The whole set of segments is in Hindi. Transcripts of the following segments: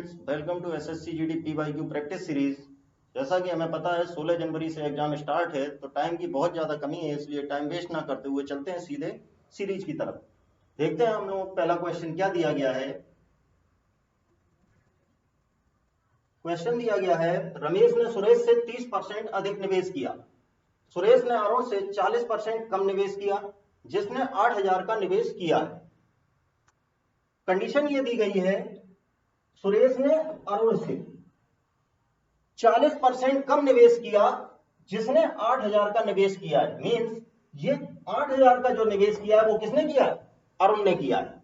Students, welcome to SSC GD PYQ practice series. जैसा कि हमें पता है 16 जनवरी से एग्जाम स्टार्ट है, तो टाइम की बहुत ज़्यादा कमी है, इसलिए टाइम वेस्ट ना करते हुए चलते हैं सीधे सीरीज की तरफ। देखते हैं हम लोग पहला क्वेश्चन क्या दिया गया है। क्वेश्चन दिया गया है, रमेश ने सुरेश से 30% अधिक निवेश किया। सुरेश ने अरुण से 40% कम निवेश किया, जिसने 8,000 का निवेश किया है। कंडीशन ये दी गई है, सुरेश ने अरुण से 40% कम निवेश किया, जिसने 8,000 का निवेश किया है। मींस ये 8,000 का जो निवेश किया है वो किसने किया है? अरुण ने किया है।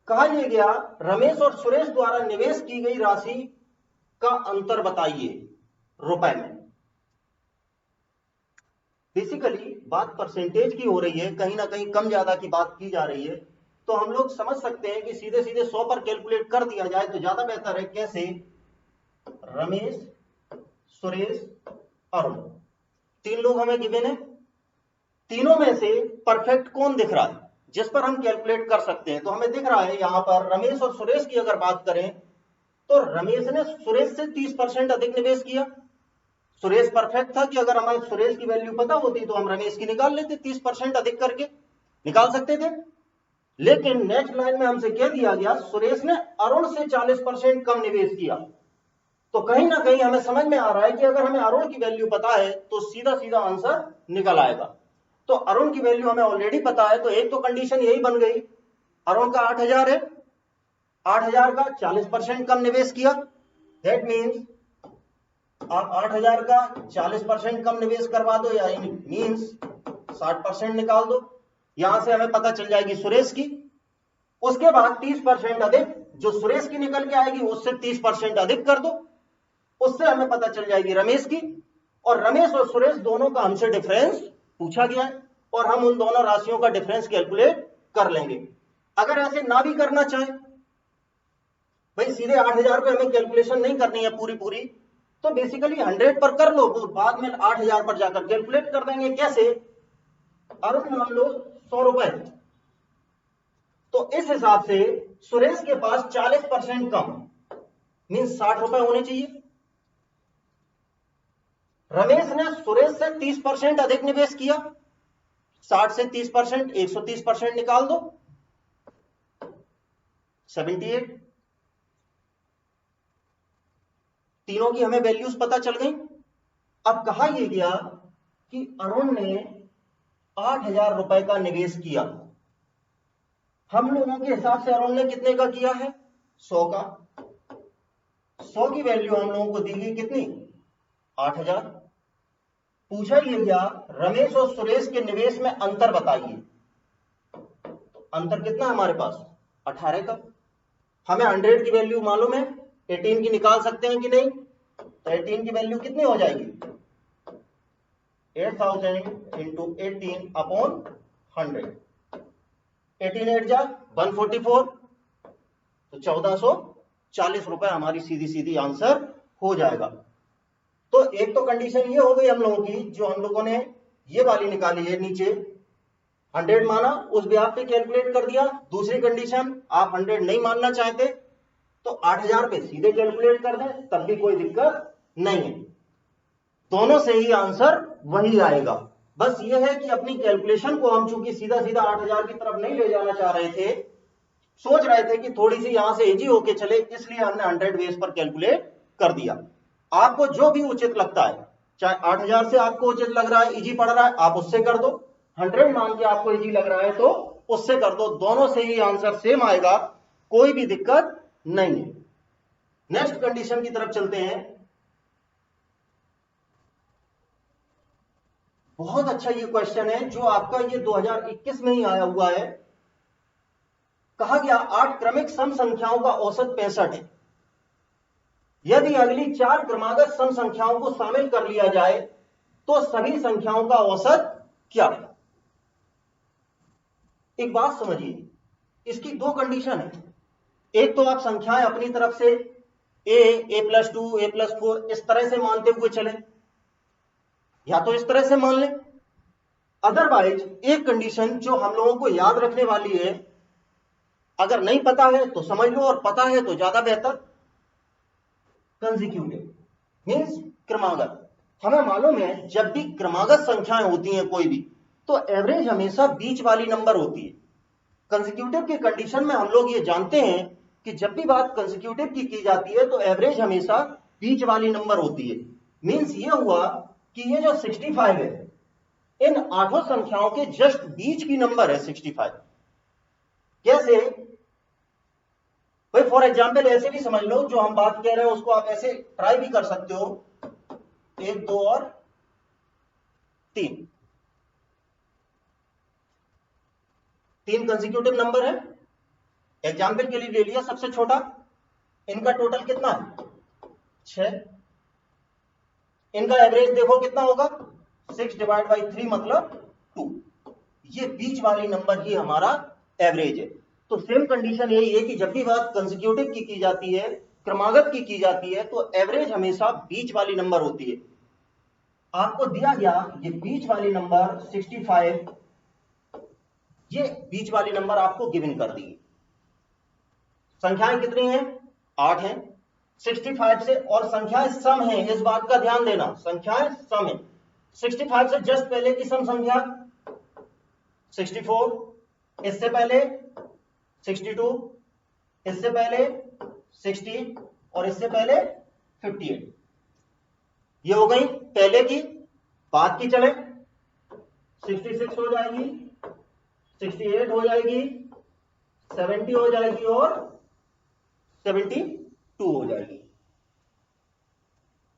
कहा यह गया, रमेश और सुरेश द्वारा निवेश की गई राशि का अंतर बताइए रुपए में। बेसिकली बात परसेंटेज की हो रही है, कहीं ना कहीं कम ज्यादा की बात की जा रही है, तो हम लोग समझ सकते हैं कि सीधे सीधे 100 पर कैलकुलेट कर दिया जाए तो ज्यादा बेहतर है। कैसे? रमेश, सुरेश, अरुण, 3 लोग हमें गिवन है। तीनों में से परफेक्ट कौन दिख रहा है जिस पर हम कैलकुलेट कर सकते हैं? तो हमें दिख रहा है यहां पर रमेश और सुरेश की अगर बात करें तो रमेश ने सुरेश से 30% अधिक निवेश किया। सुरेश परफेक्ट था कि अगर हमें सुरेश की वैल्यू पता होती तो हम रमेश की निकाल लेते, 30% अधिक करके निकाल सकते थे। लेकिन नेक्स्ट लाइन में हमसे क्या दिया गया, सुरेश ने अरुण से 40% कम निवेश किया। तो कहीं ना कहीं हमें समझ में आ रहा है कि अगर हमें अरुण की वैल्यू पता है तो सीधा सीधा आंसर निकल आएगा। तो अरुण की वैल्यू हमें ऑलरेडी पता है, तो एक तो कंडीशन यही बन गई, अरुण का 8,000 है, 8,000 का 40% कम निवेश किया। दैट मीन्स आप 8,000 का 40% कम निवेश करवा दो, या मीन्स 60% निकाल दो। यहां से हमें पता चल जाएगी सुरेश की। उसके बाद 30% अधिक जो सुरेश की निकल के आएगी उससे 30% अधिक कर दो, उससे हमें पता चल जाएगी रमेश की। और रमेश और सुरेश दोनों का हमसे डिफरेंस पूछा गया है और हम उन दोनों राशियों का डिफरेंस कैलकुलेट कर लेंगे। अगर ऐसे ना भी करना चाहे, भाई सीधे 8,000 पे हमें कैलकुलेशन नहीं करनी है पूरी, तो बेसिकली 100 पर कर लो, तो बाद में 8,000 पर जाकर कैलकुलेट कर देंगे। कैसे? अरुण मान लो 100 रुपए, तो इस हिसाब से सुरेश के पास 40% कम मीन्स 60 रुपए होने चाहिए। रमेश ने सुरेश से 30% अधिक निवेश किया, 60 से 30%, 130% निकाल दो, 78। तीनों की हमें वैल्यूज पता चल गई। अब कहा यह गया कि अरुण ने 8,000 रुपए का निवेश किया। हम लोगों के हिसाब से अरुण ने कितने का किया है? 100 का। 100 की वैल्यू हम लोगों को दी गई कितनी? 8,000। पूछा यह गया रमेश और सुरेश के निवेश में अंतर बताइए। तो अंतर कितना है हमारे पास? 18 का। हमें 100 की वैल्यू मालूम है, 18 की निकाल सकते हैं कि नहीं? तो 18 की वैल्यू कितनी हो जाएगी? 8,000 इंटू 18 अपॉन 100। 18 8 जा 144, तो 1,440 रुपए हमारी सीधी सीधी आंसर हो जाएगा। तो एक तो कंडीशन ये हो गई हम लोगों की, जो हम लोगों ने ये वाली निकाली है नीचे, 100 माना उस ब्याज पे कैलकुलेट कर दिया। दूसरी कंडीशन, आप 100 नहीं मानना चाहते तो 8,000 पे सीधे कैलकुलेट कर दें, तब भी कोई दिक्कत नहीं है। दोनों से ही आंसर वही आएगा। बस ये है कि अपनी कैलकुलेशन को हम चूंकि सीधा सीधा 8,000 की तरफ नहीं ले जाना चाह रहे थे, सोच रहे थे कि थोड़ी सी यहां से इजी होके चले, इसलिए हमने 100 बेस पर कैलकुलेट कर दिया। आपको जो भी उचित लगता है, चाहे 8,000 से आपको उचित लग रहा है, इजी पड़ रहा है, आप उससे कर दो, 100 मान के आपको इजी लग रहा है तो उससे कर दो, दोनों से ही आंसर सेम आएगा, कोई भी दिक्कत नहीं है। नेक्स्ट कंडीशन की तरफ चलते हैं। बहुत अच्छा ये क्वेश्चन है, जो आपका ये 2021 में ही आया हुआ है। कहा गया 8 क्रमिक सम संख्याओं का औसत 65 है। यदि अगली 4 क्रमागत सम संख्याओं को शामिल कर लिया जाए तो सभी संख्याओं का औसत क्या है? एक बात समझिए, इसकी 2 कंडीशन है। एक तो आप संख्याएं अपनी तरफ से a+2, a+4 इस तरह से मानते हुए चले, या तो इस तरह से मान लें। अदरवाइज एक कंडीशन जो हम लोगों को याद रखने वाली है, अगर नहीं पता है तो समझ लो और पता है तो ज्यादा बेहतर। कंसेक्यूटिव मींस क्रमागत। हमें मालूम है जब भी क्रमागत संख्याएं होती हैं कोई भी, तो एवरेज हमेशा बीच वाली नंबर होती है। कंसेक्यूटिव की कंडीशन में हम लोग ये जानते हैं कि जब भी बात कंसेक्यूटिव की जाती है तो एवरेज हमेशा बीच वाली नंबर होती है। मींस ये हुआ कि ये जो 65 है, इन आठों संख्याओं के जस्ट बीच की नंबर है 65। कैसे भाई? फॉर एग्जाम्पल ऐसे भी समझ लो, जो हम बात कह रहे हैं उसको आप ऐसे ट्राई भी कर सकते हो, 1 2 और 3, 3 कंसेक्यूटिव नंबर है। एग्जाम्पल के लिए ले लिया सबसे छोटा, इनका टोटल कितना है 6। इनका एवरेज देखो कितना होगा 6 डिवाइड बाई 3 मतलब 2। ये बीच वाली नंबर ही हमारा एवरेज है। तो सेम कंडीशन यही है कि जब भी बात कंसेक्यूटिव की जाती है, क्रमागत की जाती है, तो एवरेज हमेशा बीच वाली नंबर होती है। आपको दिया गया ये बीच वाली नंबर 65, ये बीच वाली नंबर आपको गिवन कर दी। संख्याएं कितनी हैं 8 हैं 65 से, और संख्याएं सम हैं, इस बात का ध्यान देना, संख्याएं सम हैं। 65 से जस्ट पहले की सम संख्या 64, इससे पहले 62, इससे पहले 60 और इससे पहले 58। ये हो गई पहले की। बाद की चले, 66 हो जाएगी, 68 हो जाएगी, 70 हो जाएगी और 72 हो जाएगी।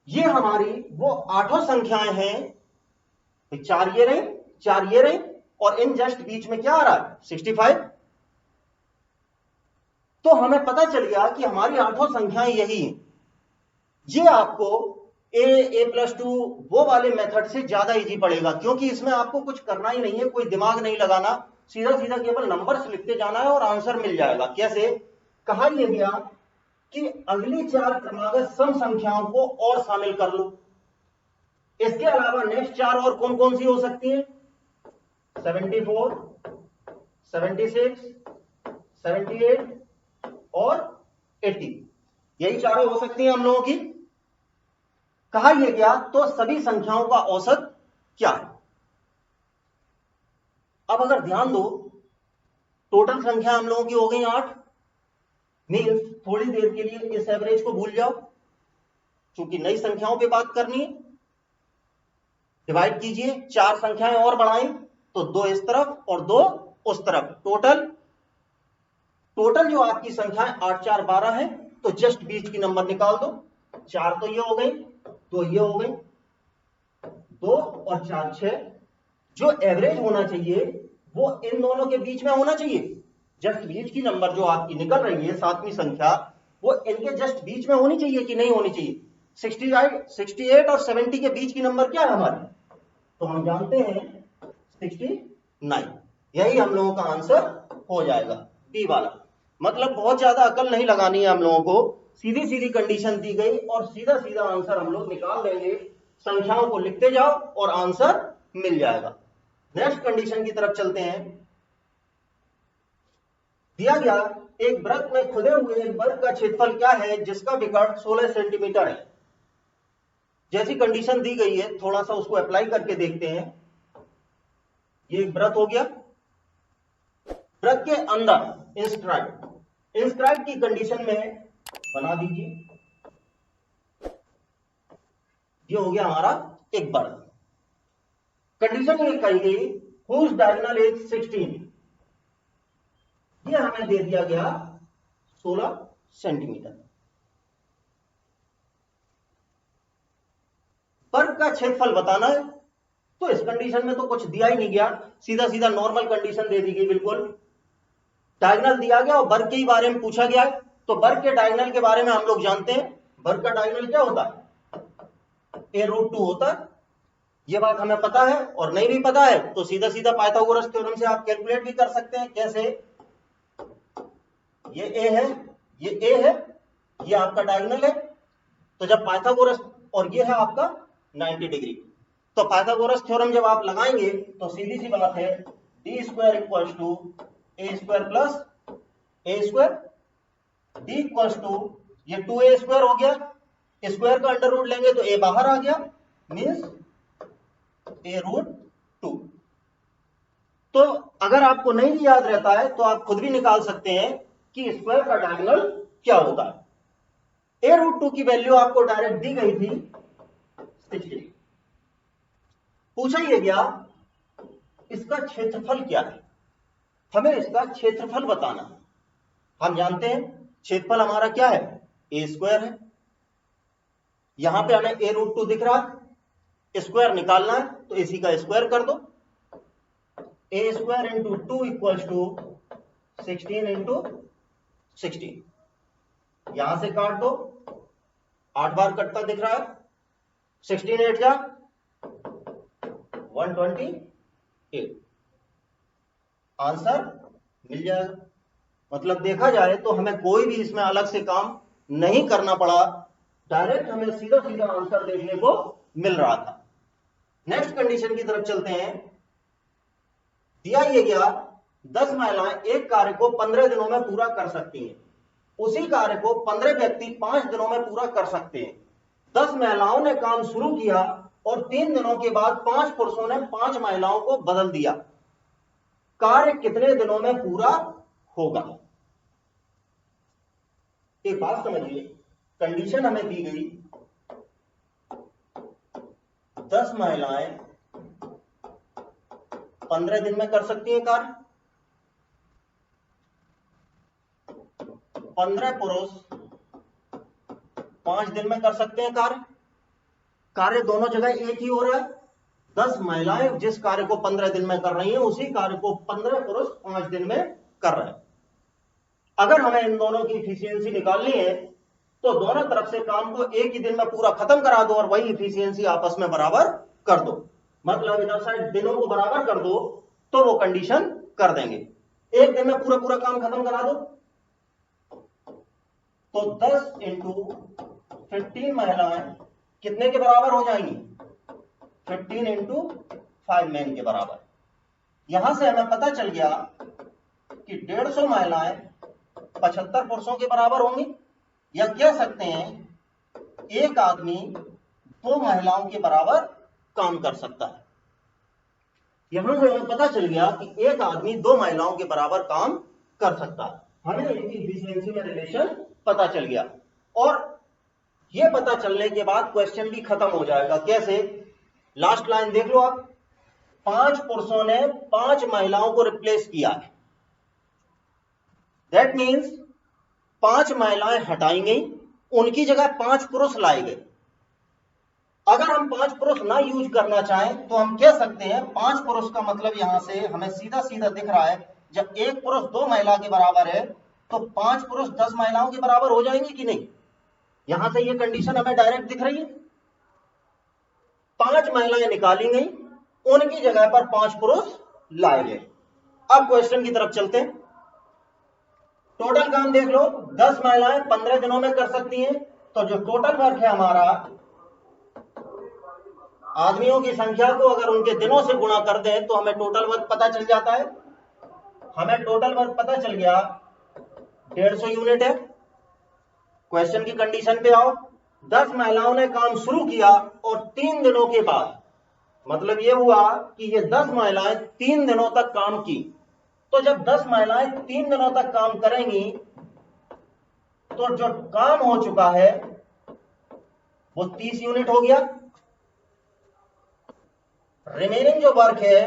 ये हमारी वो आठों संख्याएं हैं। 4 ये रही, 4 ये रही, और इन जस्ट बीच में क्या आ रहा है 65। तो हमें पता चल गया कि हमारी आठों संख्याएं यही हैं। ये आपको a+2 वो वाले मेथड से ज्यादा इजी पड़ेगा, क्योंकि इसमें आपको कुछ करना ही नहीं है, कोई दिमाग नहीं लगाना, सीधा सीधा केवल नंबर्स लिखते जाना है और आंसर मिल जाएगा। कैसे? कहा यह गया कि अगली 4 क्रमागत सम संख्याओं को और शामिल कर लो। इसके अलावा नेक्स्ट 4 और कौन कौन सी हो सकती है? 74, 76, 78 और 80, यही चारों हो सकती हैं हम लोगों की। कहा यह गया तो सभी संख्याओं का औसत क्या है? अब अगर ध्यान दो, टोटल संख्या हम लोगों की हो गई 8। मीन्स थोड़ी देर के लिए इस एवरेज को भूल जाओ, क्योंकि नई संख्याओं पे बात करनी है। डिवाइड कीजिए, 4 संख्याएं और बढ़ाएं तो 2 इस तरफ और 2 उस तरफ। टोटल जो आपकी संख्या है 8 4 12 है, तो जस्ट बीच की नंबर निकाल दो। 4 तो ये हो गई, 2 ये हो गई, 2 और 4 6। जो एवरेज होना चाहिए वो इन दोनों के बीच में होना चाहिए। जस्ट बीच की नंबर जो आपकी निकल रही है 7वीं संख्या, वो इनके जस्ट बीच में होनी चाहिए कि नहीं होनी चाहिए? 68 और 70 के बीच की नंबर क्या है हमारी? तो हम जानते हैं 69। यही हम लोगों का आंसर हो जाएगा, बी वाला। मतलब बहुत ज्यादा अकल नहीं लगानी है हम लोगों को, सीधी सीधी कंडीशन दी गई और सीधा सीधा आंसर हम लोग निकाल लेंगे। संख्याओं को लिखते जाओ और आंसर मिल जाएगा। नेक्स्ट कंडीशन की तरफ चलते हैं। दिया गया एक वृत्त में खुदे हुए एक वर्ग का क्षेत्रफल क्या है जिसका विकर्ण 16 सेंटीमीटर है। जैसी कंडीशन दी गई है, थोड़ा सा उसको अप्लाई करके देखते हैं। ये एक वृत्त हो गया, वृत्त के अंदर इंस्क्राइब की कंडीशन में बना दीजिए। ये हो गया हमारा एक वर्ग। कंडीशन ये कही गई whose diagonal is 16, ये हमें दे दिया गया 16 सेंटीमीटर। वर्ग का क्षेत्रफल बताना है, तो इस कंडीशन में तो कुछ दिया ही नहीं गया, सीधा सीधा नॉर्मल कंडीशन दे दी गई बिल्कुल। डायगोनल दिया गया और वर्ग के ही बारे में पूछा गया, तो वर्ग के डायगोनल के बारे में हम लोग जानते हैं। वर्ग का डायगोनल क्या होता है? a√2 होता है। ये बात हमें पता है, और नहीं भी पता है तो सीधा सीधा पाइथागोरस थ्योरम से आप कैलकुलेट भी कर सकते हैं। कैसे? ये a है, ये a है, ये आपका डायगोनल है, तो जब पाइथागोरस, और ये है आपका 90 डिग्री, तो पाइथागोरस थ्योरम जब आप लगाएंगे तो सीधी सी बात है, d square equals to a square plus a square, d equals to ये 2a स्क्वायर हो गया स्क्वायर का अंडर रूट लेंगे तो a बाहर आ गया, मीन्स a√2। तो अगर आपको नहीं भी याद रहता है तो आप खुद भी निकाल सकते हैं कि स्क्वायर का डायगोनल क्या होता है। a√2 की वैल्यू आपको डायरेक्ट दी गई थी 60। पूछा ये गया इसका क्षेत्रफल क्या है, हमें इसका क्षेत्रफल बताना है। हम जानते हैं क्षेत्रफल हमारा क्या है, a² है। यहां पे हमें a√2 दिख रहा है, स्क्वायर निकालना है तो इसी का स्क्वायर कर दो, a² into 2 equals to 16 into 16। यहां से काट दो, 8 बार कटता दिख रहा है, 16 8 जा 128, आंसर मिल जाएगा। मतलब देखा जाए तो हमें कोई भी इसमें अलग से काम नहीं करना पड़ा, डायरेक्ट हमें सीधा सीधा आंसर देखने को मिल रहा था। नेक्स्ट कंडीशन की तरफ चलते हैं। दिया ये गया 10 महिलाएं एक कार्य को 15 दिनों में पूरा कर सकती हैं, उसी कार्य को 15 व्यक्ति 5 दिनों में पूरा कर सकते हैं। 10 महिलाओं ने काम शुरू किया और 3 दिनों के बाद 5 पुरुषों ने 5 महिलाओं को बदल दिया, कार्य कितने दिनों में पूरा होगा। एक बात समझिए, कंडीशन हमें दी गई 10 महिलाएं 15 दिन में कर सकती हैं कार्य, 15 पुरुष 5 दिन में कर सकते हैं कार्य। कार्य दोनों जगह एक ही हो रहा है, 10 महिलाएं जिस कार्य को 15 दिन में कर रही हैं उसी कार्य को 15 पुरुष 5 दिन में कर रहे हैं। अगर हमें इन दोनों की इफिशियंसी निकालनी है तो दोनों तरफ से काम को एक ही दिन में पूरा खत्म करा दो और वही इफिशियंसी आपस में बराबर कर दो। मतलब इधर साइड दिनों को बराबर कर दो तो वो कंडीशन कर देंगे, एक दिन में पूरा पूरा काम खत्म करा दो। तो 10 इंटू 15 महिलाएं कितने के बराबर हो जाएंगी, 15 इंटू 5 मैन के बराबर। यहां से हमें पता चल गया कि 150 महिलाएं 75 पुरुषों के बराबर होंगी, या कह सकते हैं एक आदमी 2 महिलाओं के बराबर काम कर सकता है। यहां से हमें पता चल गया कि एक आदमी 2 महिलाओं के बराबर काम कर सकता है। हमें इनकी इफिशियंसी में रिलेशन पता चल गया, और यह पता चलने के बाद क्वेश्चन भी खत्म हो जाएगा। कैसे, लास्ट लाइन देख लो आप, 5 पुरुषों ने 5 महिलाओं को रिप्लेस किया है, दैट मीन्स 5 महिलाएं हटाई गई, उनकी जगह 5 पुरुष लाए गए। अगर हम 5 पुरुष ना यूज करना चाहें तो हम कह सकते हैं 5 पुरुष का मतलब यहां से हमें सीधा सीधा दिख रहा है, जब एक पुरुष 2 महिला के बराबर है तो 5 पुरुष 10 महिलाओं के बराबर हो जाएंगे कि नहीं। यहां से ये कंडीशन हमें डायरेक्ट दिख रही है। 5 महिलाएं निकाली गई, उनकी जगह पर 5 पुरुष लाए गए। अब क्वेश्चन की तरफ चलते हैं। टोटल काम देख लो, 10 महिलाएं 15 दिनों में कर सकती हैं, तो जो टोटल वर्क है हमारा, आदमियों की संख्या को अगर उनके दिनों से गुणा कर दें तो हमें टोटल वर्क पता चल जाता है। हमें टोटल वर्क पता चल गया 150 यूनिट है। क्वेश्चन की कंडीशन पे आओ, 10 महिलाओं ने काम शुरू किया और 3 दिनों के बाद, मतलब यह हुआ कि ये 10 महिलाएं 3 दिनों तक काम की। तो जब 10 महिलाएं 3 दिनों तक काम करेंगी तो जो काम हो चुका है वो 30 यूनिट हो गया। रिमेनिंग जो वर्क है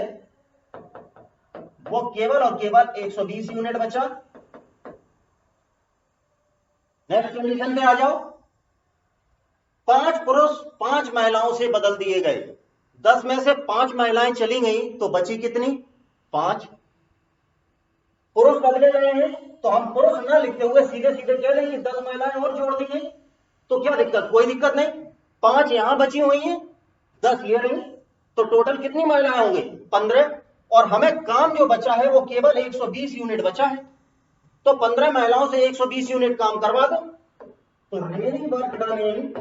वो केवल और केवल 120 यूनिट बचा। नेक्स्ट कंडीशन पे आ जाओ, 5 पुरुष 5 महिलाओं से बदल दिए गए, 10 में से 5 महिलाएं चली गई तो बची कितनी, 5। पुरुष बदले गए हैं तो हम पुरुष ना लिखते हुए सीधे सीधे कह देंगे 10 महिलाएं और जोड़ दी गई, तो क्या दिक्कत, कोई दिक्कत नहीं। 5 यहां बची हुई हैं, 10 ये रही, तो टोटल कितनी महिलाएं होंगी, 15। और हमें काम जो बचा है वो केवल 120 यूनिट बचा है, तो 15 महिलाओं से 120 यूनिट काम करवा दो। तो remaining work done in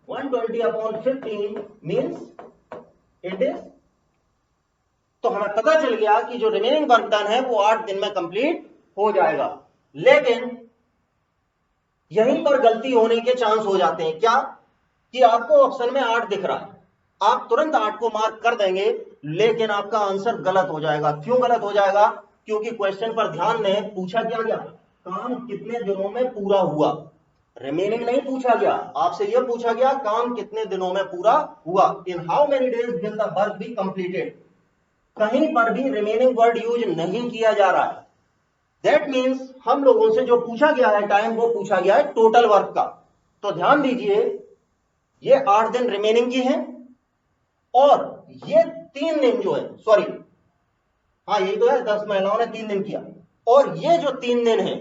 120/15 means it is, तो हमें पता चल गया कि जो रिमेनिंग वर्क डन है वो 8 दिन में कंप्लीट हो जाएगा। लेकिन यहीं पर गलती होने के चांस हो जाते हैं। क्या कि आपको ऑप्शन में 8 दिख रहा है, आप तुरंत 8 को मार्क कर देंगे, लेकिन आपका आंसर गलत हो जाएगा। क्यों गलत हो जाएगा? क्योंकि क्वेश्चन पर ध्यान दें, पूछा क्या गया, काम कितने दिनों में पूरा हुआ। रिमेनिंग नहीं पूछा गया, आपसे यह पूछा गया काम कितने दिनों में पूरा हुआ। In how many days will the work be completed. कहीं पर भी रिमेनिंग वर्ड यूज नहीं किया जा रहा है। दैट मीन्स हम लोगों से जो पूछा गया है टाइम, वो पूछा गया है टोटल वर्क का। तो ध्यान दीजिए, ये 8 दिन रिमेनिंग की हैं, और ये 3 दिन जो है, सॉरी हाँ यही तो है, 10 महिलाओं ने 3 दिन किया, और ये जो 3 दिन है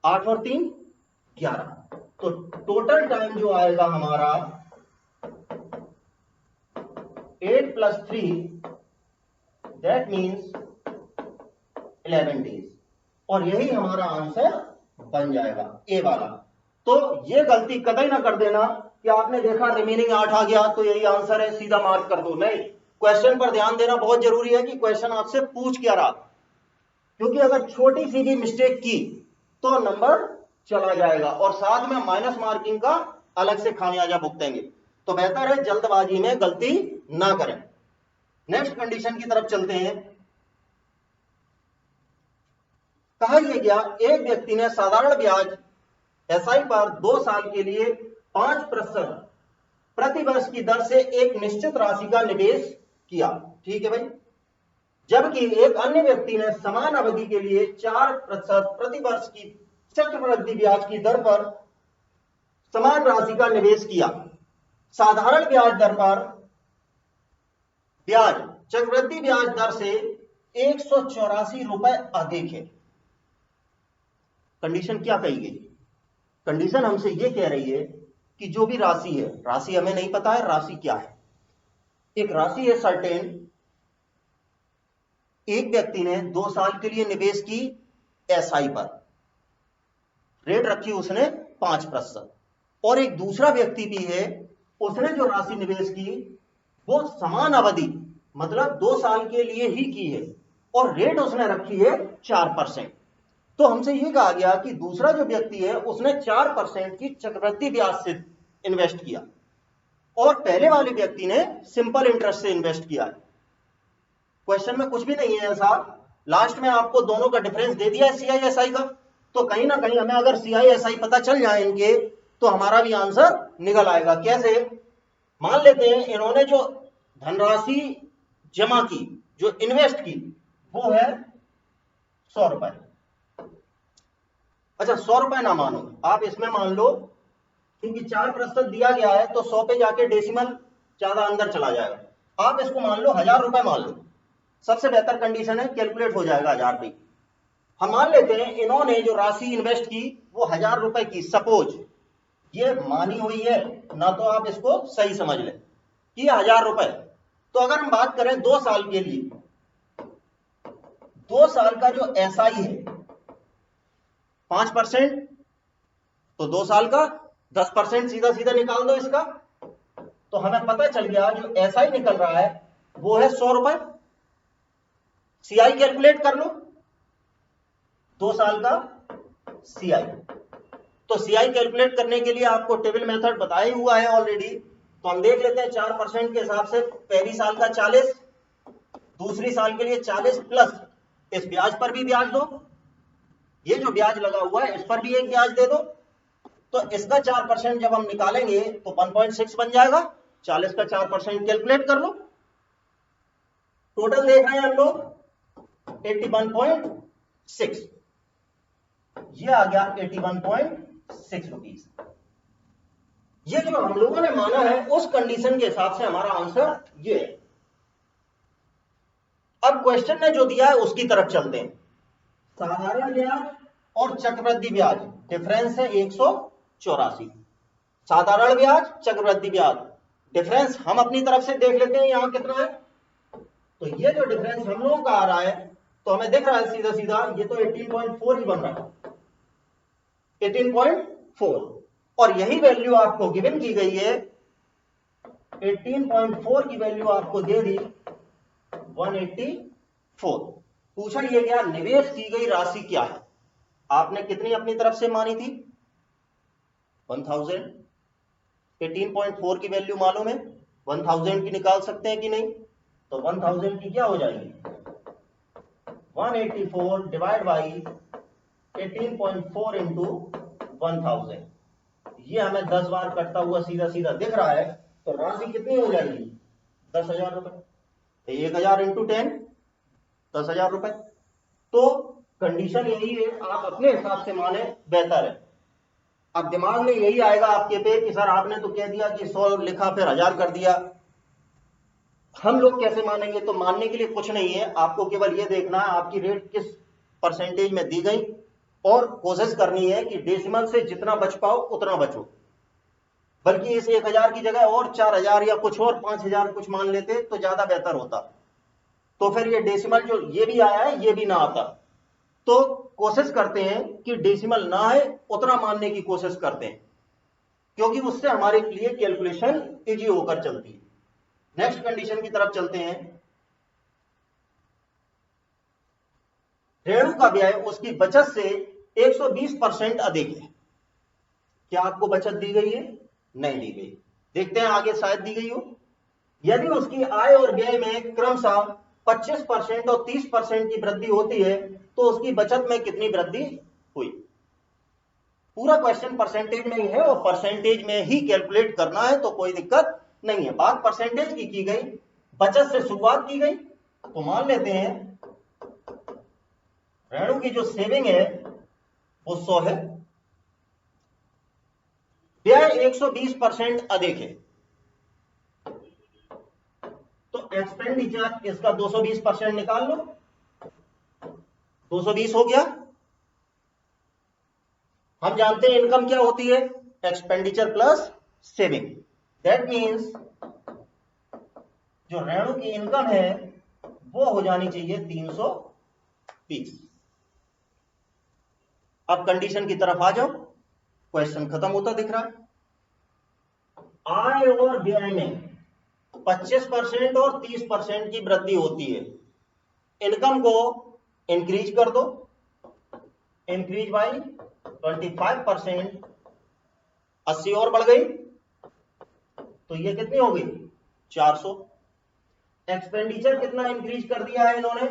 8 और 3 11, तो टोटल टाइम जो आएगा हमारा 8 + 3, दैट मीन्स 11 डेज, और यही हमारा आंसर बन जाएगा ए वाला। तो ये गलती कतई ना कर देना कि आपने देखा रिमेनिंग 8 आ गया तो यही आंसर है, सीधा मार्क कर दो। नहीं, क्वेश्चन पर ध्यान देना बहुत जरूरी है कि क्वेश्चन आपसे पूछ क्या रहा, क्योंकि अगर छोटी सी भी मिस्टेक की तो नंबर चला जाएगा, और साथ में माइनस मार्किंग का अलग से खामियाजा भुगतेंगे। तो बेहतर है जल्दबाजी में गलती ना करें। नेक्स्ट कंडीशन की तरफ चलते हैं। कहा यह गया, एक व्यक्ति ने साधारण ब्याज एसआई पर 2 साल के लिए 5% प्रति वर्ष की दर से एक निश्चित राशि का निवेश किया। ठीक है भाई। जबकि एक अन्य व्यक्ति ने समान अवधि के लिए 4% प्रति वर्ष की चक्रवृद्धि ब्याज की दर पर समान राशि का निवेश किया। साधारण ब्याज दर पर ब्याज चक्रवृद्धि ब्याज दर से 184 रुपए अधिक है। कंडीशन क्या कही गई? कंडीशन हमसे यह कह रही है कि जो भी राशि है, राशि हमें नहीं पता है राशि क्या है, एक राशि है सर्टेन, एक व्यक्ति ने 2 साल के लिए निवेश की एसआई पर, रेट रखी उसने 5%, और एक दूसरा व्यक्ति भी है, उसने जो राशि निवेश की वो समान अवधि मतलब 2 साल के लिए ही की है, और रेट उसने रखी है 4%। तो हमसे यह कहा गया कि दूसरा जो व्यक्ति है उसने 4% की चक्रवृद्धि ब्याज से इन्वेस्ट किया, और पहले वाले व्यक्ति ने सिंपल इंटरेस्ट से इन्वेस्ट किया है। क्वेश्चन में कुछ भी नहीं है ऐसा, लास्ट में आपको दोनों का डिफरेंस दे दिया है सीआईएसआई का। तो कहीं ना कहीं हमें अगर सीआईएसआई पता चल जाए इनके, तो हमारा भी आंसर निकल आएगा। कैसे? मान लेते हैं इन्होंने जो धनराशि जमा की, जो इन्वेस्ट की, वो है 100 रुपए। अच्छा 100 रुपए ना मानो, आप इसमें मान लो, क्योंकि 4% दिया गया है तो 100 पे जाके डेसिमल ज्यादा अंदर चला जाएगा। आप इसको मान लो 1000 रुपए मान लो, सबसे बेहतर कंडीशन है, कैलकुलेट हो जाएगा 1000 पे। हम मान लेते हैं इन्होंने जो राशि इन्वेस्ट की वो 1000 रुपए की, सपोज ये मानी हुई है ना, तो आप इसको सही समझ लें कि 1000 रुपए। तो अगर हम बात करें 2 साल के लिए, 2 साल का जो एसआई है 5%, तो 2 साल का 10% सीधा सीधा निकाल दो इसका, तो हमें पता चल गया जो एसआई निकल रहा है वो है 100 रुपए। सीआई कैलकुलेट कर लो, 2 साल का सीआई। तो सीआई कैलकुलेट करने के लिए आपको टेबल मेथड बताया हुआ है ऑलरेडी। तो हम देख लेते हैं 4% के हिसाब से, पहली साल का 40, दूसरी साल के लिए 40 प्लस इस ब्याज पर भी ब्याज दो, ये जो ब्याज लगा हुआ है इस पर भी एक ब्याज दे दो। तो इसका 4% जब हम निकालेंगे तो 1.6 बन जाएगा। 40 का 4% कैलकुलेट कर लो, टोटल देख रहे हैं हम लोग 81.6, ये आ गया 81.6 रुपीज। ये जो हम लोगों ने माना है उस कंडीशन के हिसाब से हमारा आंसर ये है। अब क्वेश्चन ने जो दिया है उसकी तरफ चलते हैं। साधारण ब्याज और चक्रवृद्धि ब्याज डिफरेंस है 184। साधारण ब्याज, चक्रवृद्धि ब्याज डिफरेंस हम अपनी तरफ से देख लेते हैं यहां कितना है। तो ये जो डिफरेंस हम लोगों का आ रहा है, तो हमें दिख रहा है सीधा सीधा ये तो 18.4 ही बन रहा है, 18.4, और यही वैल्यू आपको गिवन की गई है। 18.4 की वैल्यू आपको दे दी 184। पूछा ये गया निवेश की गई राशि क्या है, आपने कितनी अपनी तरफ से मानी थी? 1000। 18.4 की वैल्यू मालूम है, 1000 की निकाल सकते हैं कि नहीं? तो 1000 की क्या हो जाएगी? 184 डिवाइड बाई 18.4 इंटू 1000। ये हमें 10 बार कटता हुआ सीधा सीधा दिख रहा है, तो राशि कितनी हो जाएगी? 10,000 रुपए। 1000 इंटू 10, 10,000 रुपए। तो कंडीशन यही है, आप अपने हिसाब से माने बेहतर है। अब दिमाग में यही आएगा आपके पे कि सर आपने तो कह दिया कि 100 लिखा फिर 1000 कर दिया, हम लोग कैसे मानेंगे? तो मानने के लिए कुछ नहीं है, आपको केवल ये देखना है आपकी रेट किस परसेंटेज में दी गई, और कोशिश करनी है कि डेसिमल से जितना बच पाओ उतना बचो। बल्कि इस 1000 की जगह और 4000 या कुछ और 5000 कुछ मान लेते तो ज्यादा बेहतर होता, तो फिर ये डेसिमल जो ये भी आया है ये भी ना आता। तो कोशिश करते हैं कि डेसिमल ना आए उतना मानने की कोशिश करते हैं, क्योंकि उससे हमारे लिए कैलकुलेशन इजी होकर चलती है। नेक्स्ट कंडीशन की तरफ चलते हैं। रेणु का व्यय उसकी बचत से 120% अधिक है। क्या आपको बचत दी गई है? नहीं दी गई। देखते हैं आगे, शायद दी गई हो। यदि उसकी आय और व्यय में क्रमशः 25% और 30% की वृद्धि होती है तो उसकी बचत में कितनी वृद्धि हुई? पूरा क्वेश्चन परसेंटेज में ही है और परसेंटेज में ही कैलकुलेट करना है, तो कोई दिक्कत नहीं है। बात परसेंटेज की गई, बचत से शुरुआत की गई, तो मान लेते हैं रेणु की जो सेविंग है वो 100 है, व्यय 120% अधिक है, तो एक्सपेंडिचर इसका 220% निकाल लो। 220 हो गया। हम जानते हैं इनकम क्या होती है? Expenditure plus saving. That means जो रेणु की इनकम है वो हो जानी चाहिए 320। अब कंडीशन की तरफ आ जाओ, क्वेश्चन खत्म होता दिख रहा है। आय और व्यय में 25% और 30% की वृद्धि होती है, इनकम को इंक्रीज कर दो, इंक्रीज बाई 25%, 80 और बढ़ गई, तो ये कितनी हो गई? 400। एक्सपेंडिचर कितना इंक्रीज कर दिया है इन्होंने?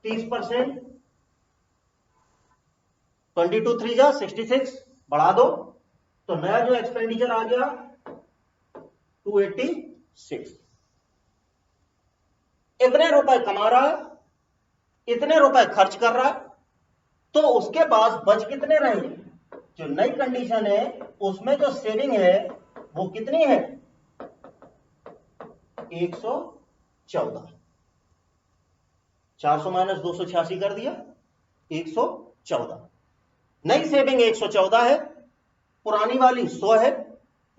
30%, 22 3 जा 66, बढ़ा दो, तो नया जो एक्सपेंडिचर आ गया 286। इतने रुपए कमा रहा है, इतने रुपए खर्च कर रहा है, तो उसके पास बच कितने रहेंगे? जो नई कंडीशन है उसमें जो सेविंग है वो कितनी है? 114। 400 माइनस 286 कर दिया, 114। नई सेविंग 114 है, पुरानी वाली 100 है।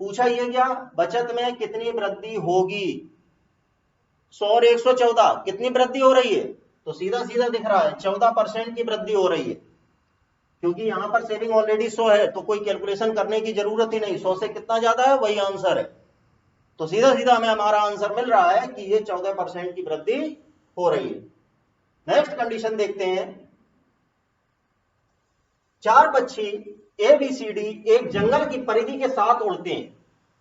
पूछा ये क्या? बचत में कितनी वृद्धि होगी? 100 और 114 कितनी वृद्धि हो रही है? तो सीधा सीधा दिख रहा है 14% की वृद्धि हो रही है, क्योंकि यहां पर सेविंग ऑलरेडी 100 है, तो कोई कैलकुलेशन करने की जरूरत ही नहीं। 100 से कितना ज्यादा है वही आंसर है, तो सीधा सीधा हमें हमारा आंसर मिल रहा है कि ये 14% की वृद्धि हो रही है। नेक्स्ट कंडीशन देखते हैं। 4 पक्षी ABCD एक जंगल की परिधि के साथ उड़ते हैं।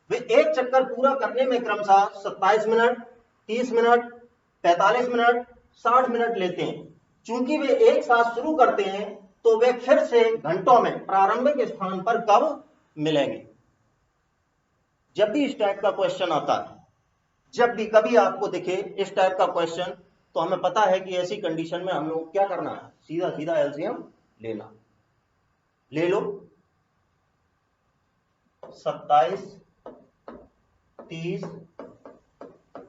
वे एक चक्कर पूरा करने में क्रमशः 27 मिनट, 30 मिनट, 45 मिनट, 60 मिनट लेते हैं। चूंकि वे एक साथ शुरू करते हैं तो वे फिर से घंटों में प्रारंभिक स्थान पर कब मिलेंगे? जब भी इस टाइप का क्वेश्चन आता है, जब भी कभी आपको दिखे इस टाइप का क्वेश्चन, तो हमें पता है कि ऐसी कंडीशन में हम लोग क्या करना है? सीधा सीधा एलसीएम लेना। ले लो, 27, 30,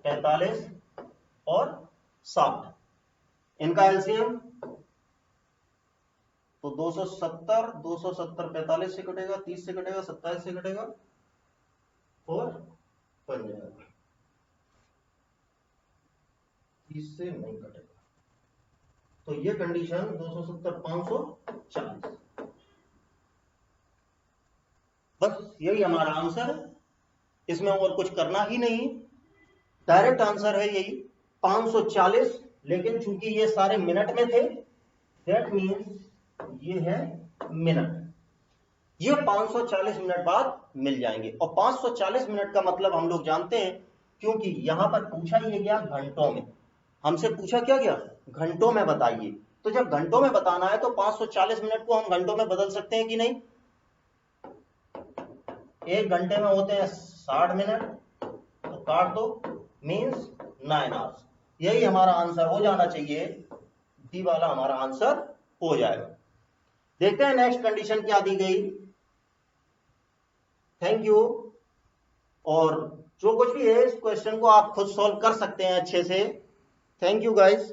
45 और 60, इनका एलसीएम तो 270, 270 45 से कटेगा, 30 से कटेगा, 27 से कटेगा और बन जाएगा, 30 से नहीं कटेगा, तो ये कंडीशन 270 540। बस यही हमारा आंसर है, इसमें और कुछ करना ही नहीं, डायरेक्ट आंसर है यही 540। लेकिन चूंकि ये सारे मिनट में थे, दैट मीन्स ये है मिनट, ये 540 मिनट बाद मिल जाएंगे। और 540 मिनट का मतलब हम लोग जानते हैं, क्योंकि यहां पर पूछा ही गया घंटों में, हमसे पूछा क्या गया, घंटों में बताइए। तो जब घंटों में बताना है तो 540 मिनट को हम घंटों में बदल सकते हैं कि नहीं। एक घंटे में होते हैं 60 मिनट, तो काट दो, मीन्स 9 आवर्स। यही हमारा आंसर हो जाना चाहिए, डी वाला हमारा आंसर हो जाएगा। देखते हैं नेक्स्ट कंडीशन क्या दी गई। Thank you. और जो कुछ भी है इस क्वेश्चन को आप खुद सॉल्व कर सकते हैं अच्छे से। Thank you guys.